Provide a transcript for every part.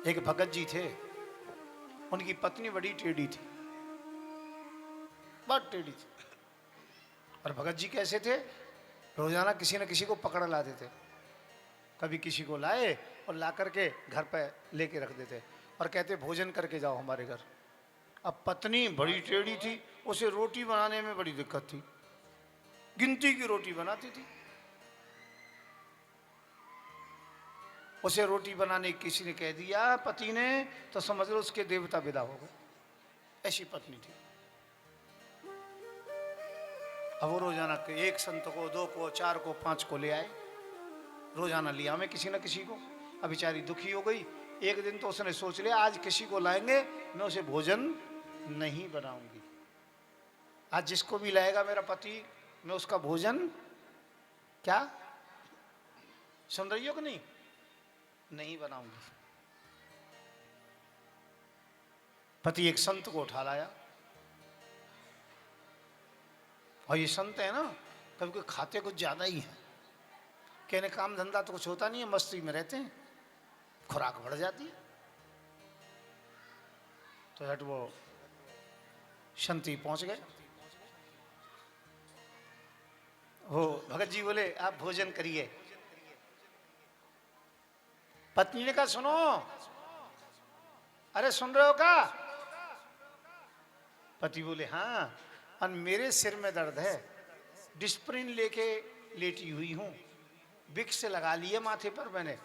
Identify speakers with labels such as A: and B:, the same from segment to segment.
A: एक भगत जी थे, उनकी पत्नी बड़ी टेढ़ी थी, बहुत टेढ़ी थी। और भगत जी कैसे थे, रोजाना किसी न किसी को पकड़ लाते थे। कभी किसी को लाए और ला करके घर पे लेके रख देते और कहते भोजन करके जाओ हमारे घर। अब पत्नी बड़ी टेढ़ी थी, उसे रोटी बनाने में बड़ी दिक्कत थी, गिनती की रोटी बनाती थी। उसे रोटी बनाने किसी ने कह दिया पति ने, तो समझ लो उसके देवता विदा हो गए। ऐसी पत्नी थी। अब वो रोजाना एक संत को, दो को, चार को, पांच को ले आए, रोजाना लिया मैं किसी न किसी को। अब बेचारी दुखी हो गई। एक दिन तो उसने सोच लिया आज किसी को लाएंगे, मैं उसे भोजन नहीं बनाऊंगी। आज जिसको भी लाएगा मेरा पति, मैं उसका भोजन, क्या सुन रही हो कि नहीं, नहीं बनाऊंगी। पति एक संत को उठा लाया, और ये संत है ना, कभी कोई खाते कुछ ज्यादा ही है, कहने काम धंधा तो कुछ होता नहीं है, मस्ती में रहते हैं, खुराक बढ़ जाती है। तो हट वो शांति पहुंच गए। वो भगत जी बोले आप भोजन करिए। पत्नी ने कहा सुनो, अरे सुन रहे हो क्या? पति बोले हाँ, और मेरे सिर में दर्द है, डिस्प्रिन लेके लेटी हुई हूं, विक्स लगा लिए माथे पर मैंने।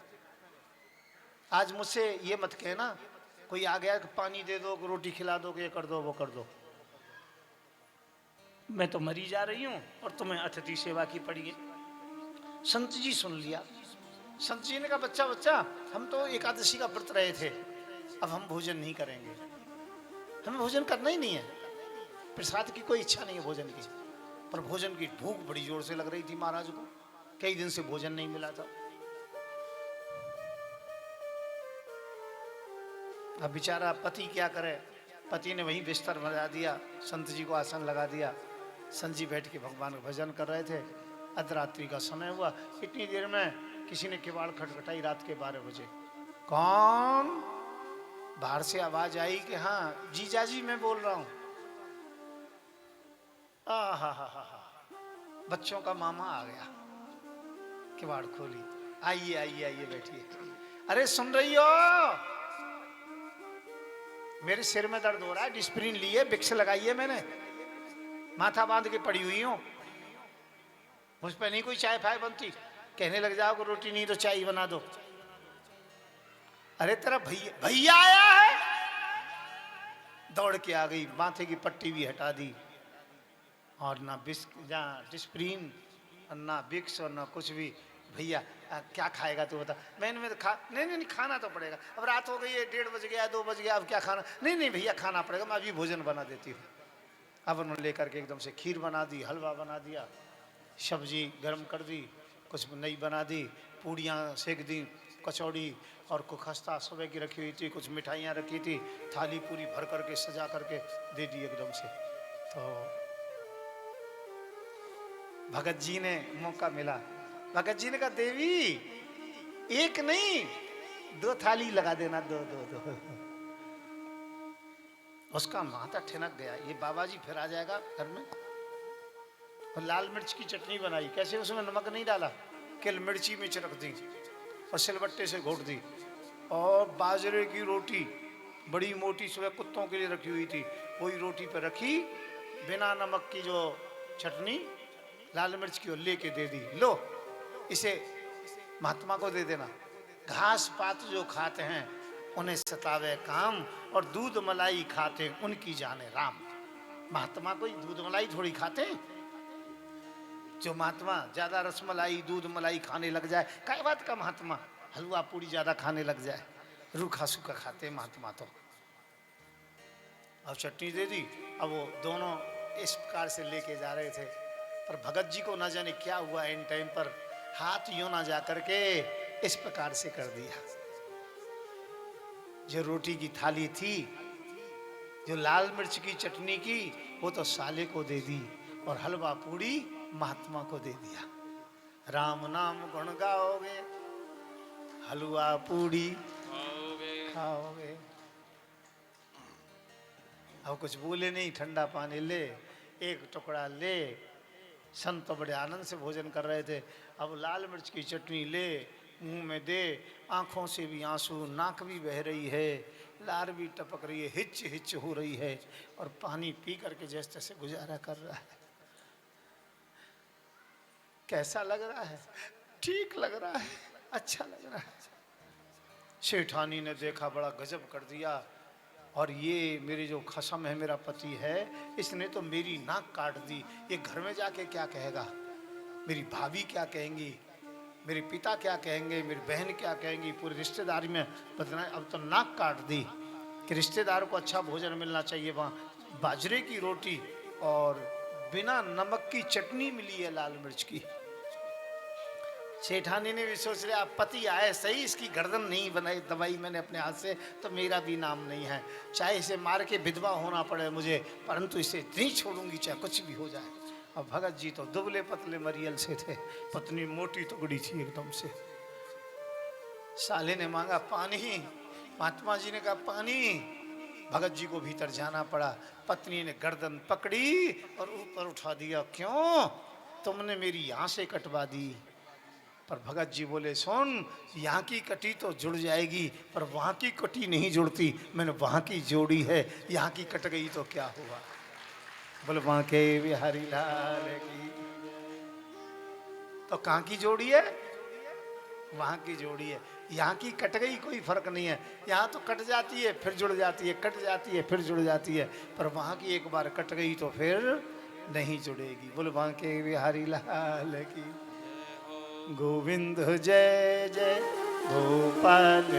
A: आज मुझसे ये मत कहना कोई आ गया कि पानी दे दो, रोटी खिला दो, ये कर दो, वो कर दो। मैं तो मरी जा रही हूं और तुम्हें अतिथि सेवा की पड़ी है। संत जी सुन लिया। संत जी ने कहा बच्चा बच्चा, हम तो एकादशी का व्रत रहे थे, अब हम भोजन नहीं करेंगे, हमें भोजन करना ही नहीं है, प्रसाद की कोई इच्छा नहीं है भोजन की। पर भोजन की भूख बड़ी जोर से लग रही थी महाराज को, कई दिन से भोजन नहीं मिला था। अब बेचारा पति क्या करे, पति ने वही बिस्तर बना दिया, संत जी को आसन लगा दिया। संत जी बैठ के भगवान का भजन कर रहे थे। अर्धरात्रि का समय हुआ, इतनी देर में किसी ने किवाड़ खटखटाई, रात के 12 बजे। कौन? बाहर से आवाज आई कि हाँ जीजा जी मैं बोल रहा हूं। हा, बच्चों का मामा आ गया। किवाड़ खोली, आइए आइए आइए बैठिए। अरे सुन रही हो, मेरे सिर में दर्द हो रहा है, डिस्प्रिन लिए, विक्स लगाई है मैंने, माथा बांध के पड़ी हुई हूं, मुझ पर नहीं कोई चाय फाय बनती। कहने लग जाओ कि रोटी नहीं तो चाय बना दो। अरे तेरा भैया भैया आया है, दौड़ के आ गई, माथे की पट्टी भी हटा दी, और ना डिस्प्रिन और ना विक्स और ना कुछ भी। भैया क्या खाएगा तू बता? मैंने तो खा, नहीं खाना तो पड़ेगा, अब रात हो गई है, 1:30 बज गया, 2 बज गया, अब क्या खाना? नहीं भैया खाना पड़ेगा, मैं अभी भोजन बना देती हूँ। अब उन्होंने लेकर के एकदम से खीर बना दी, हलवा बना दिया, सब्जी गर्म कर दी, कुछ नई बना दी, पूड़ियाँ सेक दी, कचौड़ी और कुछ खस्ता सुबह की रखी हुई थी, कुछ मिठाइयाँ रखी थी, थाली पूरी भर करके सजा करके दे दी एकदम से। तो भगत जी ने मौका मिला, भगत जी ने कहा देवी एक नहीं 2 थाली लगा देना, दो। उसका माथा ठिनक गया, ये बाबा जी फिर आ जाएगा घर में। और लाल मिर्च की चटनी बनाई, कैसे? उसमें नमक नहीं डाला, केवल मिर्ची मिर्च रख दी और सिलबट्टे से घोट दी। और बाजरे की रोटी बड़ी मोटी सुबह कुत्तों के लिए रखी हुई थी, वही रोटी पर रखी, बिना नमक की जो चटनी लाल मिर्च की लेके दे दी, लो इसे महात्मा को दे देना। घास पात जो खाते हैं उन्हें सतावे काम, और दूध मलाई खाते उनकी जाने राम। महात्मा कोई दूध मलाई थोड़ी खाते हैं। जो महात्मा ज्यादा रसमलाई दूध मलाई खाने लग जाए, क्या बात का महात्मा हलवा पूड़ी ज्यादा खाने लग जाए, रूखा सूखा खाते महात्मा तो। अब चटनी दे दी, अब वो दोनों इस प्रकार से लेके जा रहे थे, पर भगत जी को ना जाने क्या हुआ, इन टाइम पर हाथ यूं ना जा करके इस प्रकार से कर दिया। जो रोटी की थाली थी, जो लाल मिर्च की चटनी की, वो तो साले को दे दी, और हलवा पूड़ी महात्मा को दे दिया। राम नाम गुण गाओगे, हलवा पूड़ी खाओगे। अब कुछ बोले नहीं, ठंडा पानी ले, एक टुकड़ा ले। संत तो बड़े आनंद से भोजन कर रहे थे। अब लाल मिर्च की चटनी ले, मुंह में दे, आंखों से भी आंसू, नाक भी बह रही है, लार भी टपक रही है, हिच हिच हो रही है, और पानी पी करके जैसे तैसे गुजारा कर रहा है। कैसा लग रहा है? ठीक लग रहा है, अच्छा लग रहा है। सेठानी ने देखा, बड़ा गजब कर दिया। और ये मेरी जो खसम है, मेरा पति है, इसने तो मेरी नाक काट दी। ये घर में जाके क्या कहेगा? मेरी भाभी क्या कहेंगी, मेरे पिता क्या कहेंगे, मेरी बहन क्या कहेंगी, पूरी रिश्तेदारी में बदनाम। अब तो नाक काट दी कि रिश्तेदारों को अच्छा भोजन मिलना चाहिए। वहाँ बाजरे की रोटी और बिना नमक की चटनी मिली है, लाल मिर्च की। सेठानी ने भी सोच लिया, पति आए सही, इसकी गर्दन नहीं बनाई दबाई मैंने अपने हाथ से तो मेरा भी नाम नहीं है। चाहे इसे मार के विधवा होना पड़े मुझे, परंतु इसे नहीं छोड़ूंगी, चाहे कुछ भी हो जाए। अब भगत जी तो दुबले पतले मरियल से थे, पत्नी मोटी टुकड़ी थी एकदम से। साले ने मांगा पानी, महात्मा जी ने कहा पानी। भगत जी को भीतर जाना पड़ा। पत्नी ने गर्दन पकड़ी और ऊपर उठा दिया। क्यों? तुमने मेरी यहाँ से कटवा दी। पर भगत जी बोले, सुन, यहाँ की कटी तो जुड़ जाएगी, पर वहाँ की कटी नहीं जुड़ती। मैंने वहाँ की जोड़ी है, यहाँ की कट गई तो क्या हुआ। बोले वहाँ के बिहारी लाल की। तो कहाँ की जोड़ी है? वहाँ की जोड़ी है। यहाँ की कट गई कोई फर्क नहीं है। यहाँ तो कट जाती है फिर जुड़ जाती है, कट जाती है फिर जुड़ जाती है, पर वहाँ की एक बार कट गई तो फिर नहीं जुड़ेगी। बोले वहाँ के बिहारी लाल की। गोविंद जय जय गोपाल।